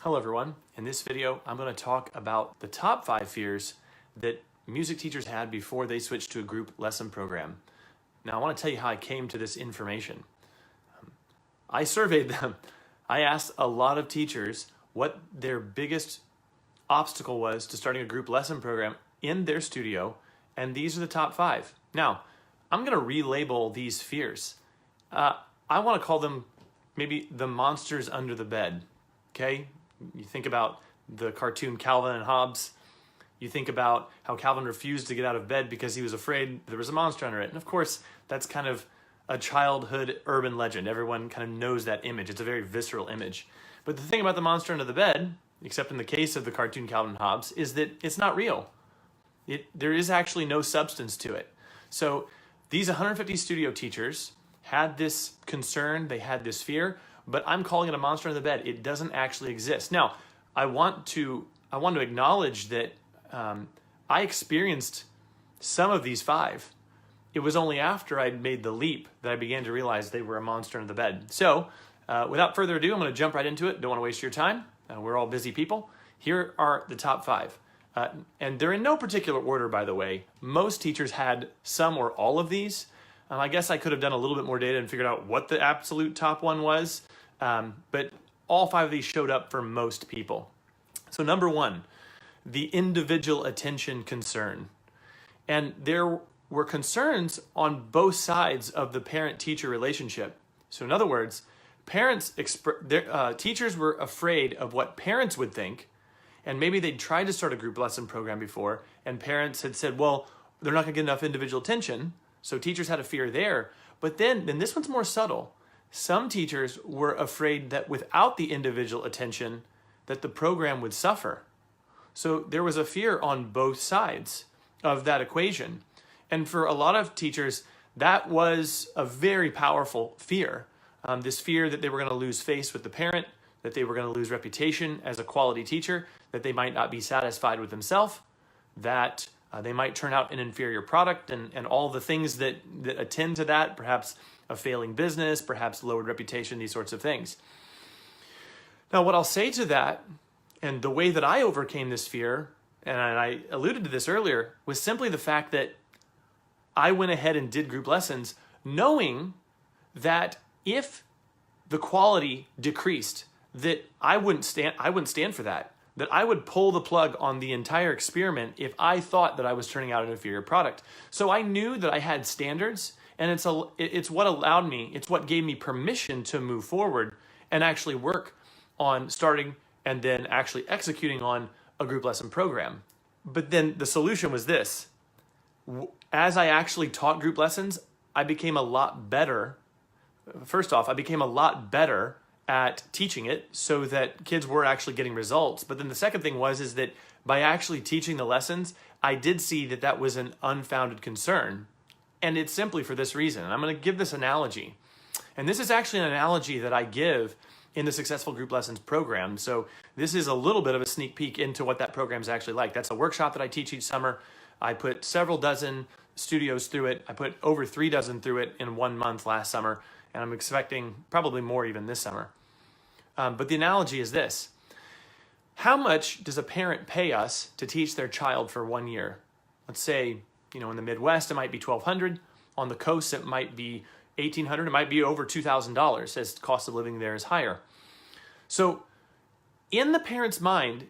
Hello everyone. In this video, I'm going to talk about the top 5 fears that music teachers had before they switched to a group lesson program. Now I want to tell you how I came to this information. I surveyed them. I asked a lot of teachers what their biggest obstacle was to starting a group lesson program in their studio, and these are the top 5. Now, I'm going to relabel these fears. I want to call them maybe the monsters under the bed, okay? You think about the cartoon Calvin and Hobbes. You think about how Calvin refused to get out of bed because he was afraid there was a monster under it. And of course, that's kind of a childhood urban legend. Everyone kind of knows that image. It's a very visceral image. But the thing about the monster under the bed, except in the case of the cartoon Calvin and Hobbes, is that it's not real. There is actually no substance to it. So these 150 studio teachers had this concern, they had this fear, but I'm calling it a monster in the bed. It doesn't actually exist. Now, I want to acknowledge that I experienced some of these 5. It was only after I'd made the leap that I began to realize they were a monster in the bed. So, without further ado, I'm going to jump right into it. Don't want to waste your time. We're all busy people. Here are the top 5. And they're in no particular order, by the way. Most teachers had some or all of these. I guess I could have done a little bit more data and figured out what the absolute top one was. But all 5 of these showed up for most people. So number 1, the individual attention concern. And there were concerns on both sides of the parent-teacher relationship. So in other words, teachers were afraid of what parents would think, and maybe they'd tried to start a group lesson program before, and parents had said, well, they're not going to get enough individual attention, so teachers had a fear there. But then this one's more subtle. Some teachers were afraid that without the individual attention, that the program would suffer. So there was a fear on both sides of that equation. And for a lot of teachers, that was a very powerful fear. This fear that they were going to lose face with the parent, that they were going to lose reputation as a quality teacher, that they might not be satisfied with themselves, that they might turn out an inferior product, and all the things that attend to that, perhaps a failing business, perhaps lowered reputation, these sorts of things. Now, what I'll say to that, and the way that I overcame this fear, and I alluded to this earlier, was simply the fact that I went ahead and did group lessons knowing that if the quality decreased, that I wouldn't stand for that. That I would pull the plug on the entire experiment if I thought that I was turning out an inferior product. So I knew that I had standards, and it's what allowed me, it's what gave me permission to move forward and actually work on starting and then actually executing on a group lesson program. But then the solution was this. As I actually taught group lessons, I became a lot better. First off, I became a lot better at teaching it so that kids were actually getting results. But then the second thing is that by actually teaching the lessons, I did see that that was an unfounded concern. And it's simply for this reason. And I'm going to give this analogy. And this is actually an analogy that I give in the Successful Group Lessons program. So this is a little bit of a sneak peek into what that program is actually like. That's a workshop that I teach each summer. I put several dozen studios through it. I put over 3 dozen through it in 1 month last summer. And I'm expecting probably more even this summer. But the analogy is this. How much does a parent pay us to teach their child for 1 year? Let's say, in the Midwest, it might be $1,200. On the coast, it might be $1,800. It might be over $2,000 as the cost of living there is higher. So in the parent's mind,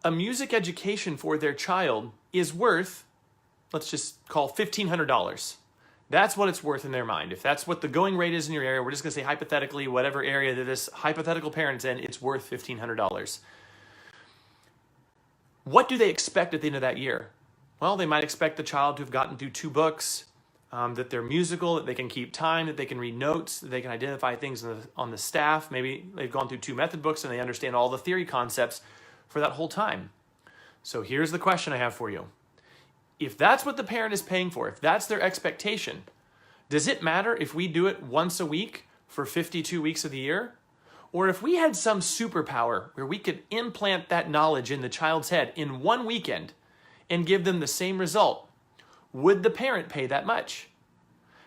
a music education for their child is worth, let's just call $1,500. That's what it's worth in their mind. If that's what the going rate is in your area, we're just going to say hypothetically, whatever area that this hypothetical parent's in, it's worth $1,500. What do they expect at the end of that year? Well, they might expect the child to have gotten through 2 books, that they're musical, that they can keep time, that they can read notes, that they can identify things on the staff. Maybe they've gone through 2 method books and they understand all the theory concepts for that whole time. So here's the question I have for you. If that's what the parent is paying for, if that's their expectation, does it matter if we do it once a week for 52 weeks of the year? Or if we had some superpower where we could implant that knowledge in the child's head in 1 weekend and give them the same result, would the parent pay that much?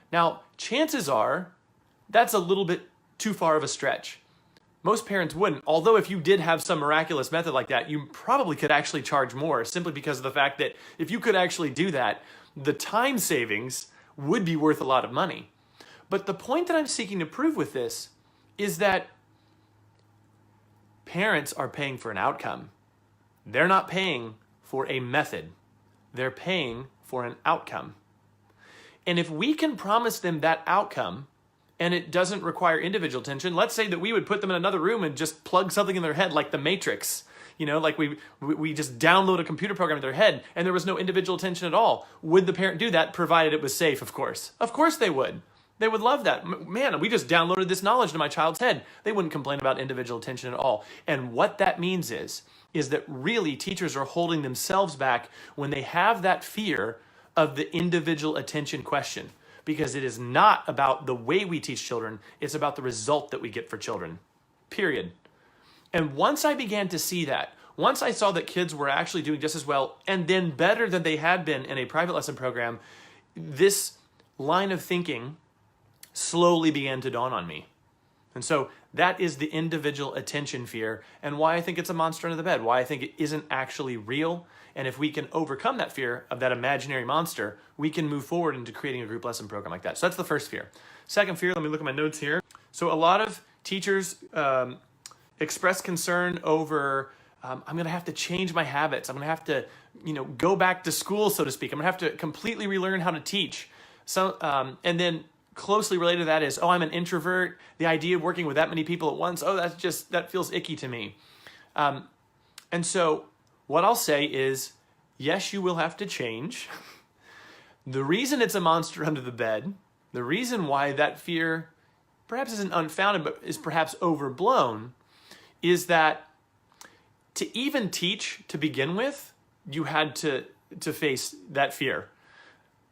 Now, chances are that's a little bit too far of a stretch. Most parents wouldn't. Although if you did have some miraculous method like that, you probably could actually charge more, simply because of the fact that if you could actually do that, the time savings would be worth a lot of money. But the point that I'm seeking to prove with this is that parents are paying for an outcome. They're not paying for a method. They're paying for an outcome. And if we can promise them that outcome, and it doesn't require individual attention, let's say that we would put them in another room and just plug something in their head like the Matrix. Like we just download a computer program in their head and there was no individual attention at all. Would the parent do that, provided it was safe, of course? Of course they would. They would love that. Man, we just downloaded this knowledge to my child's head. They wouldn't complain about individual attention at all. And what that means is that really teachers are holding themselves back when they have that fear of the individual attention question. Because it is not about the way we teach children, it's about the result that we get for children, period. And once I began to see that, once I saw that kids were actually doing just as well, and then better than they had been in a private lesson program, this line of thinking slowly began to dawn on me. And so that is the individual attention fear, and why I think it's a monster under the bed, why I think it isn't actually real. And if we can overcome that fear of that imaginary monster, we can move forward into creating a group lesson program like that. So that's the first fear. Second fear, let me look at my notes here. So a lot of teachers express concern over, I'm going to have to change my habits. I'm going to have to, go back to school, so to speak. I'm going to have to completely relearn how to teach. So, and then closely related to that is, I'm an introvert. The idea of working with that many people at once, that feels icky to me. And so what I'll say is, yes, you will have to change. The reason it's a monster under the bed, the reason why that fear perhaps isn't unfounded, but is perhaps overblown, is that to even teach to begin with, you had to face that fear.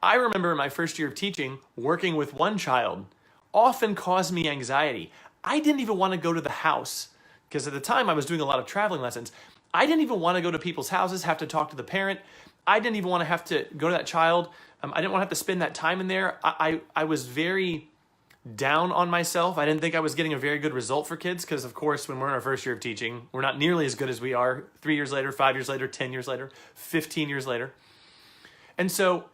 I remember in my first year of teaching, working with one child often caused me anxiety. I didn't even want to go to the house, because at the time I was doing a lot of traveling lessons. I didn't even want to go to people's houses, have to talk to the parent. I didn't even want to have to go to that child. I didn't want to have to spend that time in there. I was very down on myself. I didn't think I was getting a very good result for kids, because of course when we're in our first year of teaching, we're not nearly as good as we are 3 years later, 5 years later, 10 years later, 15 years later. And so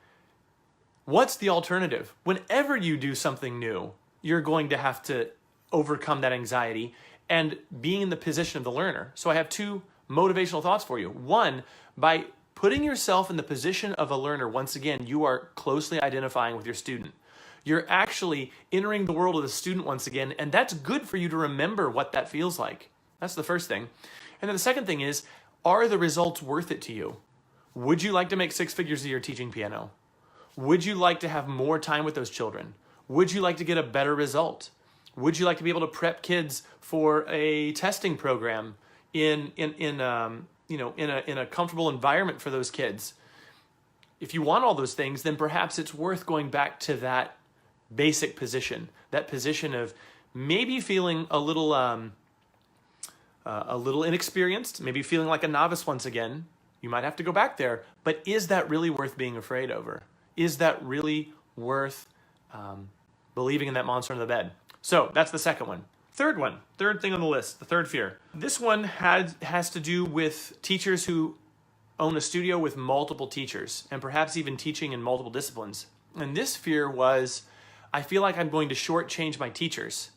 what's the alternative? Whenever you do something new, you're going to have to overcome that anxiety and being in the position of the learner. So I have two motivational thoughts for you. One, by putting yourself in the position of a learner, once again, you are closely identifying with your student. You're actually entering the world of the student once again, and that's good for you to remember what that feels like. That's the first thing. And then the second thing is, are the results worth it to you? Would you like to make 6 figures a year teaching piano? Would you like to have more time with those children? Would you like to get a better result? Would you like to be able to prep kids for a testing program in a comfortable environment for those kids? If you want all those things, then perhaps it's worth going back to that basic position, that position of maybe feeling a little inexperienced, maybe feeling like a novice once again. You might have to go back there, but is that really worth being afraid over? Is that really worth believing in that monster under the bed? So that's the second one. Third thing on the list, the third fear. This one has to do with teachers who own a studio with multiple teachers and perhaps even teaching in multiple disciplines. And this fear was, I feel like I'm going to shortchange my teachers.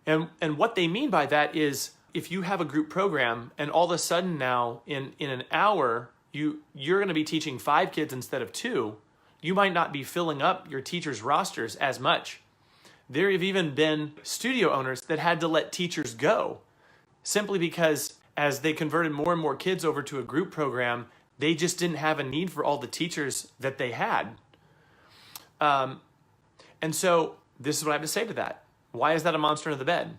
And what they mean by that is, if you have a group program and all of a sudden now in an hour, you're going to be teaching 5 kids instead of 2, you might not be filling up your teachers' rosters as much. There have even been studio owners that had to let teachers go simply because as they converted more and more kids over to a group program, they just didn't have a need for all the teachers that they had. And so this is what I have to say to that. Why is that a monster under the bed?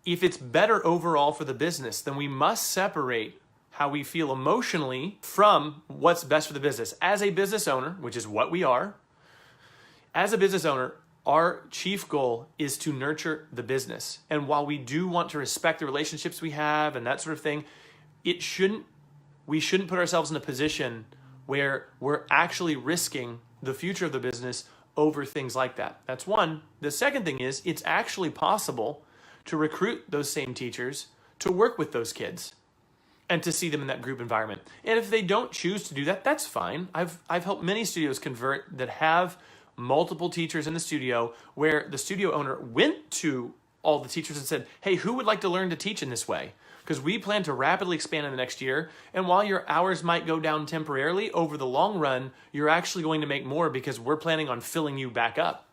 If it's better overall for the business, then we must separate how we feel emotionally from what's best for the business. As a business owner, which is what we are, as a business owner, our chief goal is to nurture the business. And while we do want to respect the relationships we have and that sort of thing, we shouldn't put ourselves in a position where we're actually risking the future of the business over things like that. That's one. The second thing is, it's actually possible to recruit those same teachers to work with those kids and to see them in that group environment. And if they don't choose to do that, that's fine. I've helped many studios convert that have multiple teachers in the studio, where the studio owner went to all the teachers and said, hey, who would like to learn to teach in this way? Because we plan to rapidly expand in the next year. And while your hours might go down temporarily, over the long run, you're actually going to make more because we're planning on filling you back up.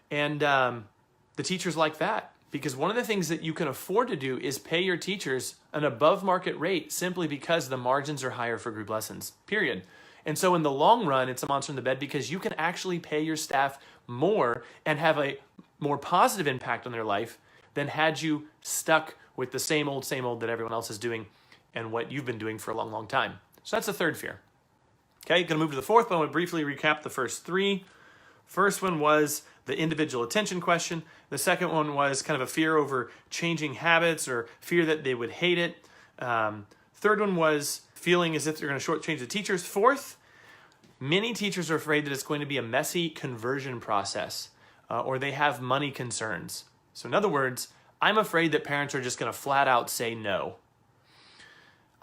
And the teachers like that, because one of the things that you can afford to do is pay your teachers an above market rate simply because the margins are higher for group lessons, period. And so in the long run, it's a monster in the bed because you can actually pay your staff more and have a more positive impact on their life than had you stuck with the same old that everyone else is doing and what you've been doing for a long, long time. So that's the third fear. Okay, going to move to the fourth one. I'm going to briefly recap the first three. First one was the individual attention question. The second one was kind of a fear over changing habits or fear that they would hate it. Third one was feeling as if they're going to shortchange the teachers. Fourth, many teachers are afraid that it's going to be a messy conversion process or they have money concerns. So in other words, I'm afraid that parents are just going to flat out say no.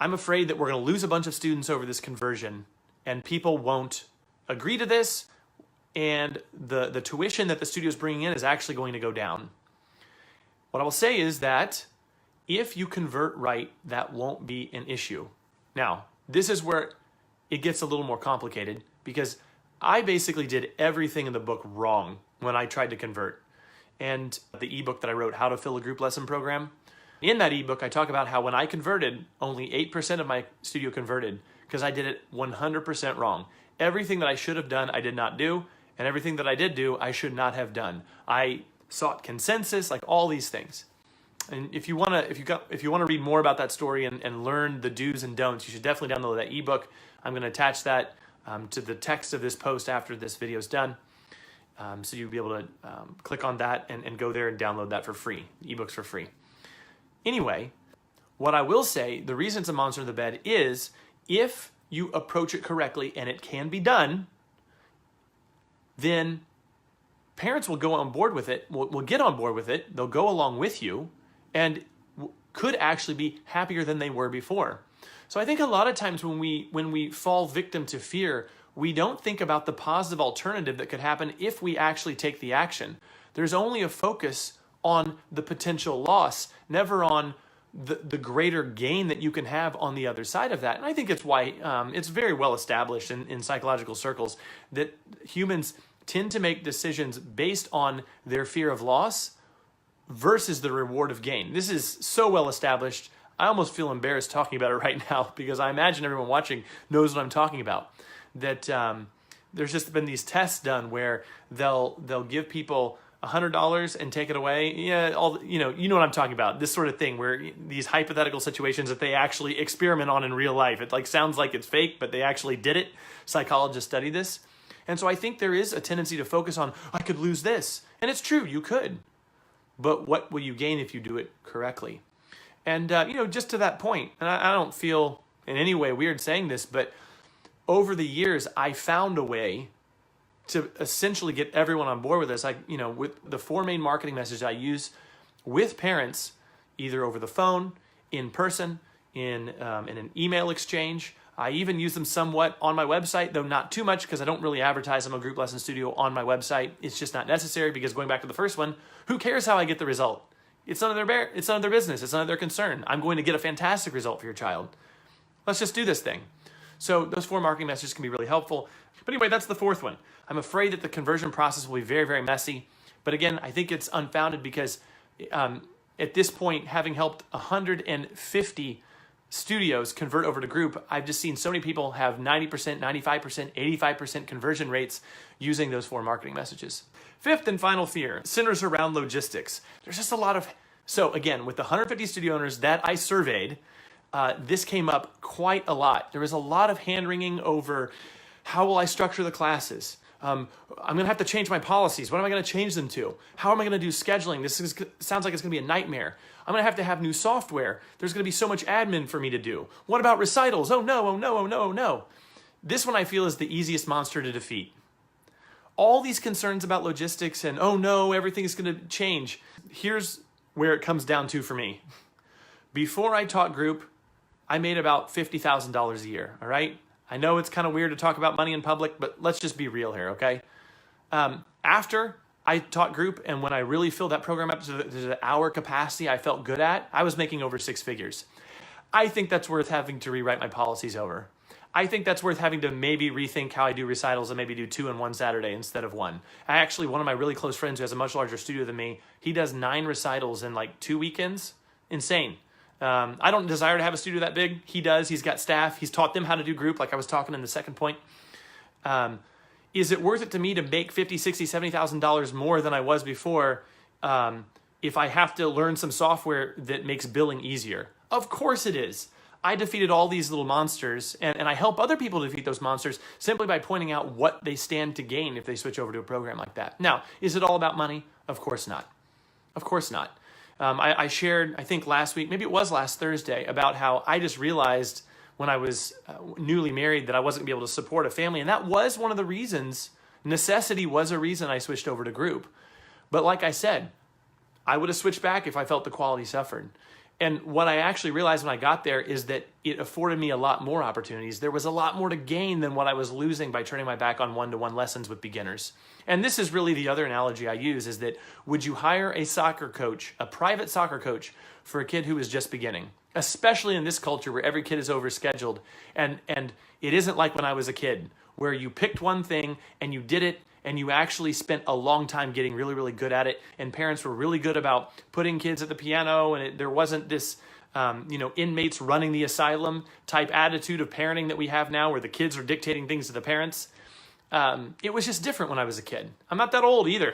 I'm afraid that we're going to lose a bunch of students over this conversion and people won't agree to this, and the tuition that the studio is bringing in is actually going to go down. What I will say is that if you convert right, that won't be an issue. Now, this is where it gets a little more complicated because I basically did everything in the book wrong when I tried to convert. And the ebook that I wrote, How to Fill a Group Lesson Program, in that ebook, I talk about how when I converted, only 8% of my studio converted because I did it 100% wrong. Everything that I should have done, I did not do. And everything that I did do, I should not have done. I sought consensus, like all these things. And if you want to read more about that story and learn the do's and don'ts, you should definitely download that ebook. I'm going to attach that to the text of this post after this video is done. So you'll be able to click on that and go there and download that for free. The ebook's for free. Anyway, what I will say, the reason it's a monster in the bed is if you approach it correctly, and it can be done, then parents will go on board with it, will get on board with it, they'll go along with you, and could actually be happier than they were before. So I think a lot of times when we fall victim to fear, we don't think about the positive alternative that could happen if we actually take the action. There's only a focus on the potential loss, never on the greater gain that you can have on the other side of that. And I think it's why it's very well established in psychological circles that humans tend to make decisions based on their fear of loss versus the reward of gain. This is so well established, I almost feel embarrassed talking about it right now because I imagine everyone watching knows what I'm talking about. That there's just been these tests done where they'll give people $100 and take it away. Yeah, you know what I'm talking about. This sort of thing where these hypothetical situations that they actually experiment on in real life. It like sounds like it's fake, but they actually did it. Psychologists study this. And so I think there is a tendency to focus on, I could lose this. And it's true, you could. But what will you gain if you do it correctly? And, just to that point, and I don't feel in any way weird saying this, but over the years, I found a way to essentially get everyone on board with this. With the 4 main marketing messages I use with parents, either over the phone, in person, in an email exchange. I even use them somewhat on my website, though not too much because I don't really advertise I'm a group lesson studio on my website. It's just not necessary because going back to the first one, who cares how I get the result? It's none of their business. It's none of their concern. I'm going to get a fantastic result for your child. Let's just do this thing. So those 4 marketing messages can be really helpful. But anyway, that's the fourth one. I'm afraid that the conversion process will be very, very messy. But again, I think it's unfounded because at this point, having helped 150 studios convert over to group, I've just seen so many people have 90%, 95%, 85% conversion rates using those 4 marketing messages. Fifth and final fear centers around logistics. There's just a lot of, so again, with the 150 studio owners that I surveyed, this came up quite a lot. There was a lot of hand-wringing over how will I structure the classes? I'm going to have to change my policies. What am I going to change them to? How am I going to do scheduling? Sounds like it's going to be a nightmare. I'm going to have new software. There's going to be so much admin for me to do. What about recitals? Oh no, oh no, oh no, oh no. This one I feel is the easiest monster to defeat. All these concerns about logistics and oh no, everything is going to change. Here's where it comes down to for me. Before I taught group, I made about $50,000 a year, all right? I know it's kind of weird to talk about money in public, but let's just be real here, okay? After I taught group, and when I really filled that program up to the hour capacity I felt good at, I was making over 6 figures. I think that's worth having to rewrite my policies over. I think that's worth having to maybe rethink how I do recitals and maybe do 2 in one Saturday instead of 1. One of my really close friends who has a much larger studio than me, he does 9 recitals in like 2 weekends. Insane. I don't desire to have a studio that big. He does. He's got staff. He's taught them how to do group, like I was talking in the second point. Is it worth it to me to make $50,000, $60,000, $70,000 more than I was before if I have to learn some software that makes billing easier? Of course it is. I defeated all these little monsters, and I help other people defeat those monsters simply by pointing out what they stand to gain if they switch over to a program like that. Now, is it all about money? Of course not. Of course not. I shared, I think last week, maybe it was last Thursday, about how I just realized when I was newly married that I wasn't going to be able to support a family. And that was one of the reasons, necessity was a reason I switched over to group. But like I said, I would have switched back if I felt the quality suffered. And what I actually realized when I got there is that it afforded me a lot more opportunities. There was a lot more to gain than what I was losing by turning my back on one-to-one lessons with beginners. And this is really the other analogy I use, is that would you hire a soccer coach, a private soccer coach, for a kid who is just beginning? Especially in this culture where every kid is overscheduled. And it isn't like when I was a kid, where you picked one thing and you did it, and you actually spent a long time getting really, really good at it, and parents were really good about putting kids at the piano, and there wasn't this inmates running the asylum type attitude of parenting that we have now, where the kids are dictating things to the parents. It was just different when I was a kid. I'm not that old either.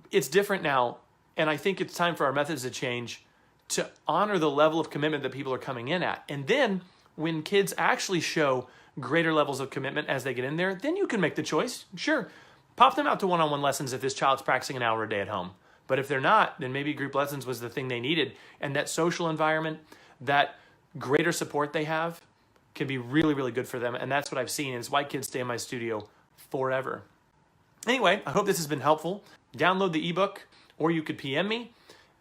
It's different now, and I think it's time for our methods to change to honor the level of commitment that people are coming in at. And then when kids actually show greater levels of commitment as they get in there, then you can make the choice. Sure, pop them out to one-on-one lessons if this child's practicing an hour a day at home. But if they're not, then maybe group lessons was the thing they needed. And that social environment, that greater support they have, can be really, really good for them. And that's what I've seen. And it's why kids stay in my studio forever. Anyway, I hope this has been helpful. Download the ebook, or you could PM me,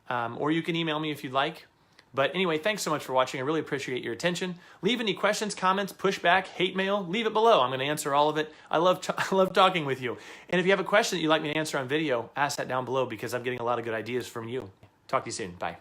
or you can email me if you'd like. But anyway, thanks so much for watching. I really appreciate your attention. Leave any questions, comments, pushback, hate mail, leave it below. I'm going to answer all of it. I love talking with you. And if you have a question that you'd like me to answer on video, ask that down below, because I'm getting a lot of good ideas from you. Talk to you soon. Bye.